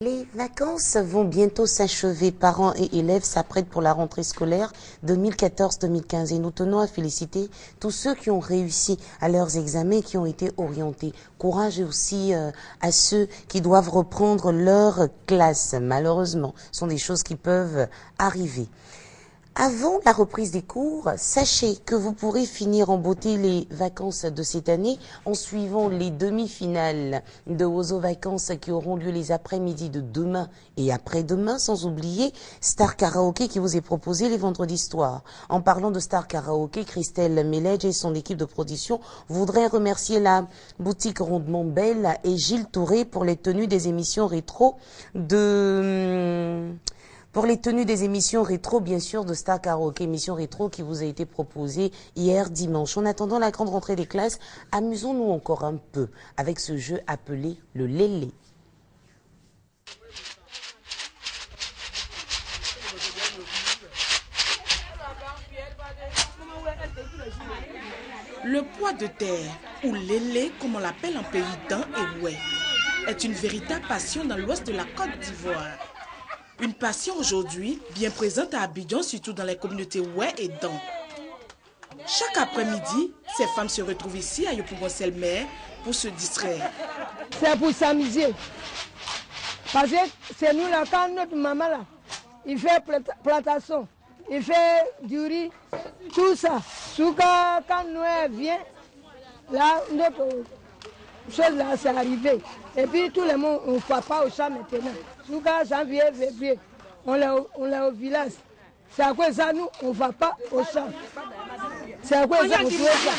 Les vacances vont bientôt s'achever. Parents et élèves s'apprêtent pour la rentrée scolaire 2014-2015 et nous tenons à féliciter tous ceux qui ont réussi à leurs examens et qui ont été orientés. Courage aussi à ceux qui doivent reprendre leur classe. Malheureusement, ce sont des choses qui peuvent arriver. Avant la reprise des cours, sachez que vous pourrez finir en beauté les vacances de cette année en suivant les demi-finales de Ozo Vacances qui auront lieu les après-midi de demain et après-demain, sans oublier Star Karaoke qui vous est proposé les vendredis soirs. En parlant de Star Karaoke, Christelle Meledge et son équipe de production voudraient remercier la boutique Rondement Belle et Gilles Touré pour les tenues des émissions rétro bien sûr, de Star Karaoke, émission rétro qui vous a été proposée hier dimanche. En attendant la grande rentrée des classes, amusons-nous encore un peu avec ce jeu appelé le lélé. Le poids de terre, ou lélé comme on l'appelle en pays d'An et Ouai, est une véritable passion dans l'ouest de la Côte d'Ivoire. Une passion aujourd'hui bien présente à Abidjan, surtout dans les communautés Ouai et Dan. Chaque après-midi, ces femmes se retrouvent ici à Yopougon-Selmer pour se distraire. C'est pour s'amuser. Parce que c'est nous là, quand notre maman là, il fait plantation, il fait du riz, tout ça. Quand Noël vient, là, notre chose là, c'est arrivé. Et puis tout le monde, on ne va pas au champ maintenant. Jusqu'à janvier, février, on est au village. C'est à cause de ça, nous, on ne va pas au champ. C'est à cause de ça, on trouve ça.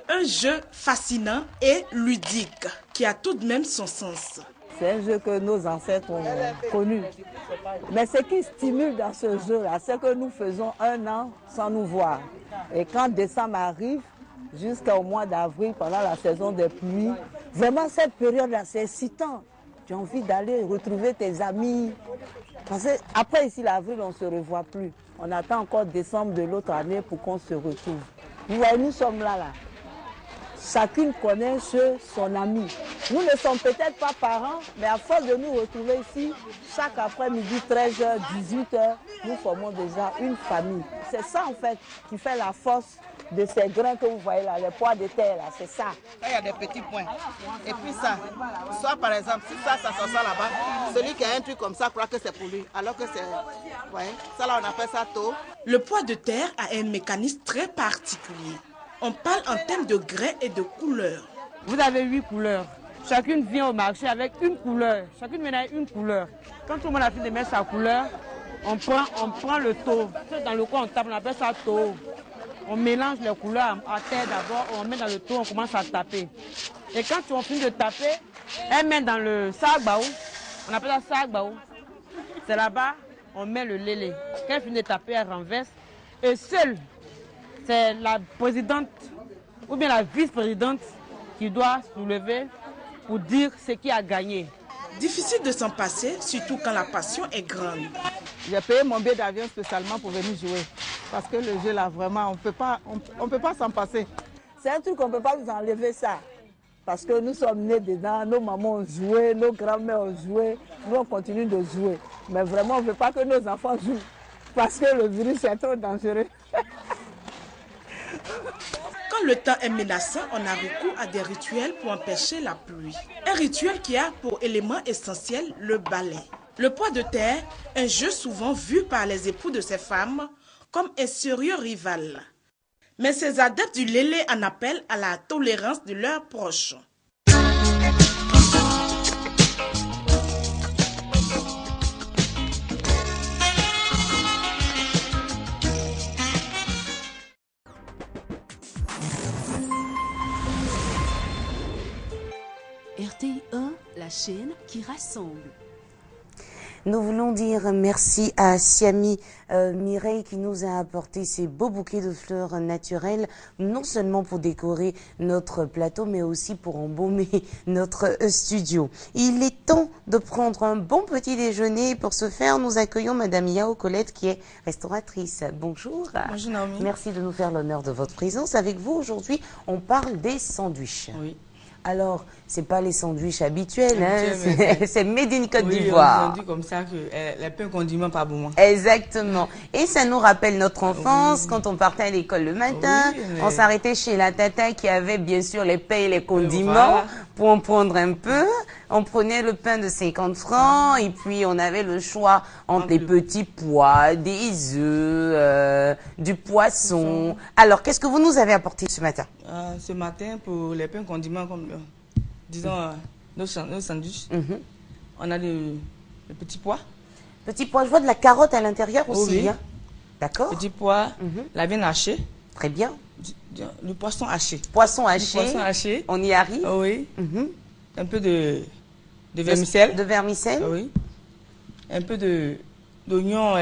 Un jeu fascinant et ludique qui a tout de même son sens. C'est un jeu que nos ancêtres ont connu. Mais ce qui stimule dans ce jeu-là, c'est que nous faisons un an sans nous voir. Et quand décembre arrive, jusqu'au mois d'avril, pendant la saison des pluies, vraiment cette période-là, c'est excitant. Tu as envie d'aller retrouver tes amis. Parce qu'après ici, l'avril, on ne se revoit plus. On attend encore décembre de l'autre année pour qu'on se retrouve. Vous voyez, nous sommes là. Chacune connaît son ami. Nous ne sommes peut-être pas parents, mais à force de nous retrouver ici, chaque après-midi, 13h, 18h, nous formons déjà une famille. C'est ça en fait qui fait la force de ces grains que vous voyez là, les pois de terre là, c'est ça. Là, il y a des petits points. Et puis ça, soit par exemple, si ça sort ça là-bas, celui qui a un truc comme ça croit que c'est pour lui, alors que c'est, ouais, ça là on appelle ça taux. Le pois de terre a un mécanisme très particulier. On parle en termes de grains et de couleurs. Vous avez 8 couleurs. Chacune vient au marché avec une couleur. Chacune vient avec une couleur. Quand tout le monde a fini de mettre sa couleur, on prend le taux. Dans le coin, on tape, on appelle ça taux. On mélange les couleurs à terre d'abord, on met dans le taux, on commence à taper. Et quand on finit de taper, elle met dans le sac-baou. On appelle ça sac-baou. C'est là-bas, on met le lélé. Quand elle finit de taper, elle renverse. Et seule, c'est la présidente ou bien la vice-présidente qui doit soulever pour dire ce qui a gagné. Difficile de s'en passer, surtout quand la passion est grande. J'ai payé mon billet d'avion spécialement pour venir jouer. Parce que le jeu là, vraiment, on peut pas s'en passer. C'est un truc qu'on ne peut pas nous enlever ça. Parce que nous sommes nés dedans, nos mamans ont joué, nos grands-mères ont joué, nous on continue de jouer. Mais vraiment, on ne veut pas que nos enfants jouent. Parce que le virus est trop dangereux. Quand le temps est menaçant, on a recours à des rituels pour empêcher la pluie. Un rituel qui a pour élément essentiel le balai. Le pois de terre, un jeu souvent vu par les époux de ces femmes comme un sérieux rival. Mais ces adeptes du lélé en appellent à la tolérance de leurs proches. RTI 1, la chaîne qui rassemble. Nous voulons dire merci à Siami Mireille qui nous a apporté ces beaux bouquets de fleurs naturelles, non seulement pour décorer notre plateau, mais aussi pour embaumer notre studio. Il est temps de prendre un bon petit déjeuner. Pour ce faire, nous accueillons Madame Yao Colette qui est restauratrice. Bonjour. Bonjour Naomi. Merci de nous faire l'honneur de votre présence. Avec vous aujourd'hui, on parle des sandwichs. Oui. Alors, c'est pas les sandwichs habituels, c'est made in Côte Oui, d'Ivoire. on dit comme ça que les pains condiments pas bon. Exactement. Et ça nous rappelle notre enfance, quand on partait à l'école le matin, on s'arrêtait chez la tata qui avait bien sûr les pains et les condiments voilà. pour en prendre un peu. On prenait le pain de 50 francs et puis on avait le choix entre les petits pois, des œufs, du poisson. Alors, qu'est-ce que vous nous avez apporté ce matin? Ce matin, pour les pains condiments, comme disons nos sandwichs, on a le petit pois. Petit pois, je vois de la carotte à l'intérieur aussi. Oui. Hein? D'accord. Petit pois, la viande hachée, Très bien. le poisson haché. Poisson haché. Poisson haché. On y arrive. Oui. Un peu de vermicelle. De vermicelle. Oui. Un peu d'oignon,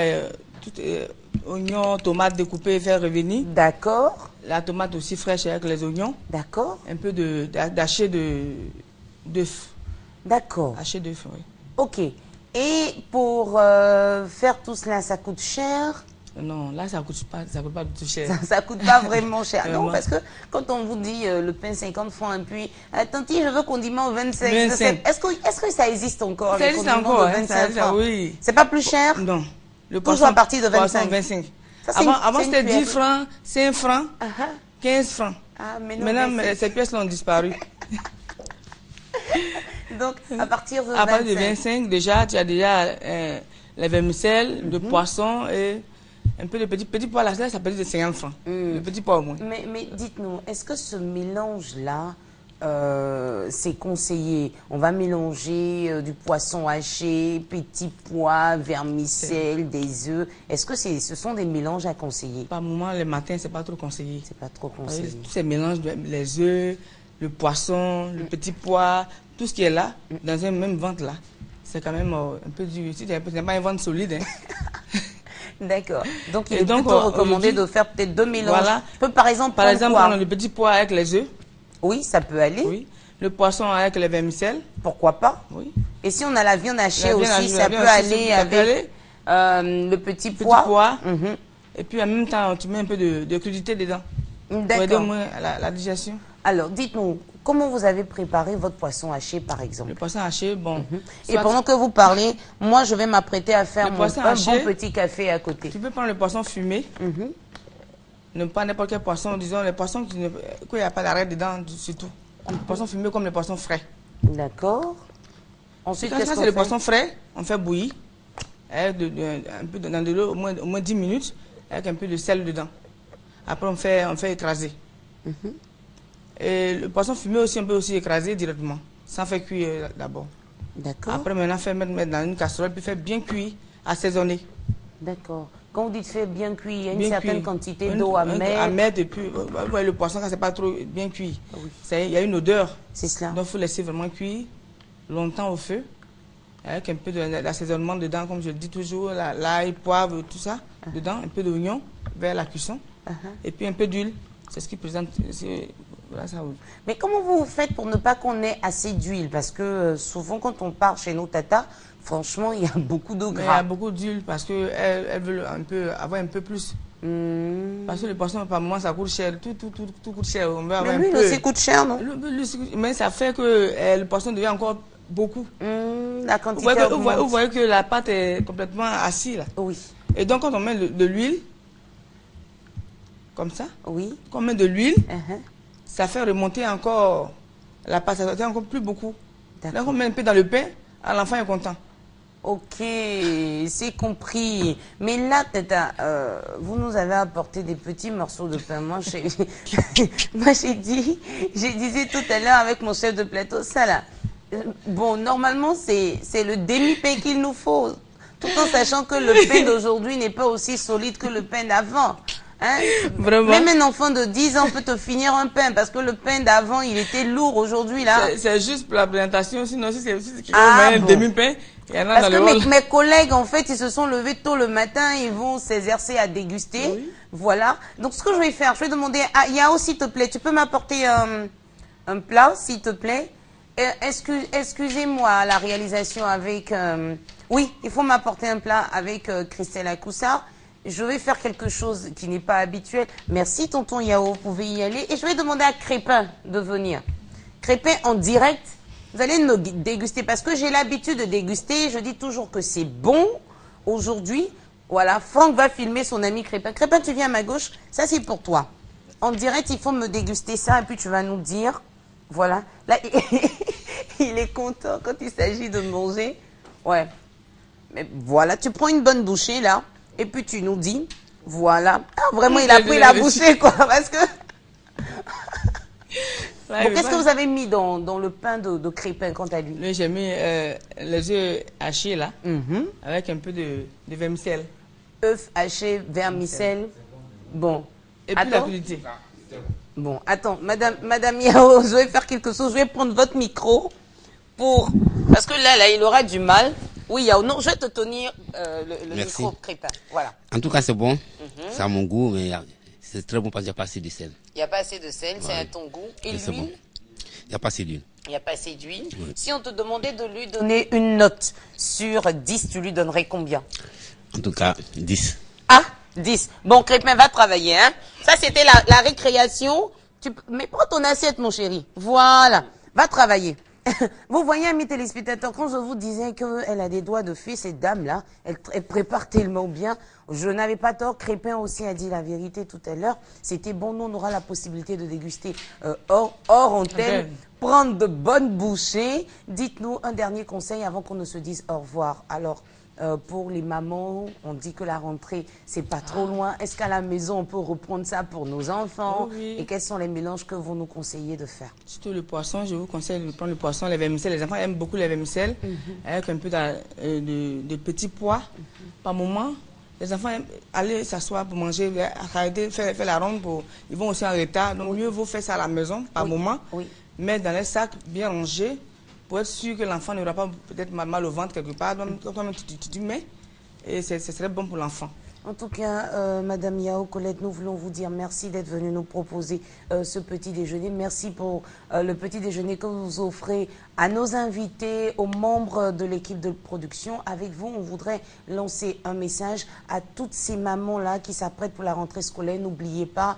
oignon, tomate découpée, faire revenir. D'accord. La tomate aussi fraîche avec les oignons. D'accord. Un peu d'haché d'œuf. D'accord. Haché d'œuf, oui. Ok. Et pour faire tout cela, ça coûte cher? Non, là, ça coûte pas du tout cher. Ça coûte pas vraiment cher. Non, Vraiment. parce que quand on vous dit le pain 50 francs et puis, tanti, je veux condiment 25. 25. Est-ce que ça existe encore? Ça les existe condiments encore, de hein, 25 ça, francs? oui. C'est pas plus cher? Non. Le Toujours à partir de 25. poisson, 25. Ça, c'est Avant une c'était 10 cuillère. francs, 5 francs, Ah, ah. 15 francs. Ah, mais non, Maintenant, mais ces pièces-là ont disparu. donc, à partir de À partir de 25. 25, déjà, tu as déjà les vermicelles, le poisson et un peu de petit pois. Là, ça peut être de 50 francs. Le petit pois au moins. Mais dites-nous, est-ce que ce mélange-là, c'est conseillé? On va mélanger du poisson haché, petits pois, vermicelle, des œufs. Est-ce que ce sont des mélanges à conseiller? Par moment, le matin, c'est pas trop conseillé. C'est pas trop conseillé. Tous ces mélanges, les œufs, le poisson, le petit pois, tout ce qui est là, dans un même ventre là, c'est quand même un peu dur. Si tu n'as pas un ventre solide, hein. D'accord. Donc, il Et est donc, plutôt recommandé aujourd'hui, de faire peut-être deux mélanges. voilà. Je peux par exemple prendre quoi? prendre le petit pois avec les œufs. Oui, ça peut aller. Oui. Le poisson avec les vermicelles. Pourquoi pas? Oui. Et si on a la viande hachée La viande aussi, hachée, ça la peut viande hachée, aller ça peut avec aller. le petit Petit pois. pois. Mhm. Et puis en même temps, tu mets un peu de crudité dedans. Pour aider au D'accord. moins à la digestion. Alors, dites-nous, comment vous avez préparé votre poisson haché, par exemple? Le poisson haché, bon. Et soit pendant que vous parlez, moi, je vais m'apprêter à faire Le poisson un haché. bon petit café à côté. tu peux prendre le poisson fumé. Ne pas n'importe quel poisson, disons les poissons qu'il n'y a pas d'arrêt dedans, surtout. Le poisson fumé comme le poisson frais. D'accord. Ensuite, Quand qu'est-ce c'est qu'on le fait? poisson frais, on fait bouillir avec un peu dans de l'eau, au moins 10 minutes, avec un peu de sel dedans. Après, on fait écraser. Et le poisson fumé aussi, on peut aussi écraser directement, sans faire cuire d'abord. D'accord. Après, maintenant, mettre dans une casserole, puis faire bien cuire, assaisonner. D'accord. Quand vous dites fait bien cuit, il y a une Bien certaine cuit. quantité d'eau à mettre. À mettre, et puis, ouais, le poisson, quand c'est pas trop bien cuit, il y a une odeur. C'est cela. Donc, il faut laisser vraiment cuire longtemps au feu, avec un peu d'assaisonnement dedans, comme je le dis toujours, l'ail, poivre, tout ça, dedans, un peu d'oignon vers la cuisson, et puis un peu d'huile. C'est ce qui présente. Voilà, ça, oui. Mais comment vous faites pour ne pas qu'on ait assez d'huile? Parce que souvent, quand on part chez nos tatas, franchement, il y a beaucoup de Mais il y gras. a beaucoup d'huile parce qu'elle veut avoir un peu plus. Parce que le poisson, par moment, ça coûte cher. Tout coûte cher. On veut avoir Mais un l'huile peu. aussi coûte cher, non? Mais ça fait que le poisson devient encore beaucoup. La Vous quantité voyez, augmente. vous voyez que la pâte est complètement assise là. Oui. Et donc, quand on met de l'huile, comme ça, Oui. quand on met de l'huile, Uh-huh. ça fait remonter encore la pâte. Ça devient encore plus beaucoup. D'accord. Donc, on met un peu dans le pain, l'enfant est content. Ok, c'est compris. Mais là, tata, vous nous avez apporté des petits morceaux de pain. Moi, j'ai disais tout à l'heure avec mon chef de plateau, ça là. Bon, normalement, c'est le demi-pain qu'il nous faut. Tout en sachant que le pain d'aujourd'hui n'est pas aussi solide que le pain d'avant. Hein? Vraiment. Même un enfant de 10 ans peut te finir un pain parce que le pain d'avant, il était lourd aujourd'hui là. C'est juste pour la présentation, sinon si c'est Ah, un bon. demi-pain, Il y en a Parce dans le hall. que mes collègues, en fait, ils se sont levés tôt le matin, ils vont s'exercer à déguster. Oui. Voilà. Donc, ce que je vais faire, je vais demander à Yao, s'il te plaît, tu peux m'apporter un plat, s'il te plaît. Excusez-moi la réalisation avec... oui, il faut m'apporter un plat avec Christelle Akoussa. Je vais faire quelque chose qui n'est pas habituel. Merci, tonton Yao, vous pouvez y aller. Et je vais demander à Crépin de venir. Crépin en direct. Vous allez nous déguster parce que j'ai l'habitude de déguster. Je dis toujours que c'est bon. Aujourd'hui, voilà, Franck va filmer son ami Crépin. Crépin, tu viens à ma gauche. Ça, c'est pour toi. En direct, il faut me déguster ça et puis tu vas nous dire. Voilà. Là, il est content quand il s'agit de manger. Ouais. Mais voilà, tu prends une bonne bouchée là et puis tu nous dis. Voilà. Ah, vraiment, il a pris la bouchée quoi. Parce que. Bon, qu'est-ce que vous avez mis dans le pain de Crépin quant à lui? J'ai mis les œufs hachés là, avec un peu de vermicelle. Œufs hachés, vermicelle. Bon. Et puis la crudité. Bon, attends, Madame Yao, je vais faire quelque chose. Je vais prendre votre micro pour... Parce que là, il aura du mal. Oui, Yao, non, je vais te tenir le micro Crépin. Voilà. En tout cas, c'est bon. Ça a mon goût, mais... C'est très bon parce qu'il n'y a pas assez de sel. Il n'y a pas assez de sel, c'est à ton goût. Et l'huile? Bon. Il n'y a pas assez d'huile. Il n'y a pas assez d'huile. Oui. Si on te demandait de lui donner une note sur 10, tu lui donnerais combien? En tout cas, 10. Ah, 10. Bon, Crépin va travailler. Hein. Ça, c'était la récréation. Mais prends ton assiette, mon chéri. Voilà. Va travailler. Vous voyez, amis téléspectateurs, quand je vous disais qu'elle a des doigts de fée, cette dame-là, elle prépare tellement bien. Je n'avais pas tort, Crépin aussi a dit la vérité tout à l'heure. C'était bon, nous, on aura la possibilité de déguster hors antenne, prendre de bonnes bouchées. Dites-nous un dernier conseil avant qu'on ne se dise au revoir. Alors, pour les mamans, on dit que la rentrée, c'est pas trop loin. Est-ce qu'à la maison, on peut reprendre ça pour nos enfants? Oui. Et quels sont les mélanges que vous nous conseillez de faire? Surtout le poisson, je vous conseille de prendre le poisson, les vermicelles. Les enfants aiment beaucoup les vermicelles, avec un peu de petits pois par moment. Les enfants aiment aller s'asseoir pour manger, arrêter, faire la ronde, ils vont aussi en retard. Donc, mieux vaut faire ça à la maison par moment, mais dans les sacs bien rangés, pour être sûr que l'enfant n'aura pas peut-être mal au ventre quelque part. Donc, tu mets, et ce serait bon pour l'enfant. En tout cas, Madame Yao, Colette, nous voulons vous dire merci d'être venue nous proposer ce petit déjeuner. Merci pour le petit déjeuner que vous offrez à nos invités, aux membres de l'équipe de production. Avec vous, on voudrait lancer un message à toutes ces mamans-là qui s'apprêtent pour la rentrée scolaire. N'oubliez pas,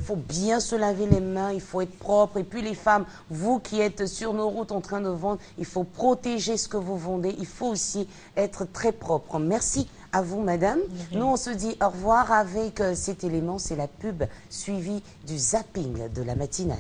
faut bien se laver les mains, il faut être propre. Et puis les femmes, vous qui êtes sur nos routes en train de vendre, il faut protéger ce que vous vendez. Il faut aussi être très propre. Merci à vous, madame. Nous, on se dit au revoir avec cet élément, c'est la pub suivie du zapping de la matinale.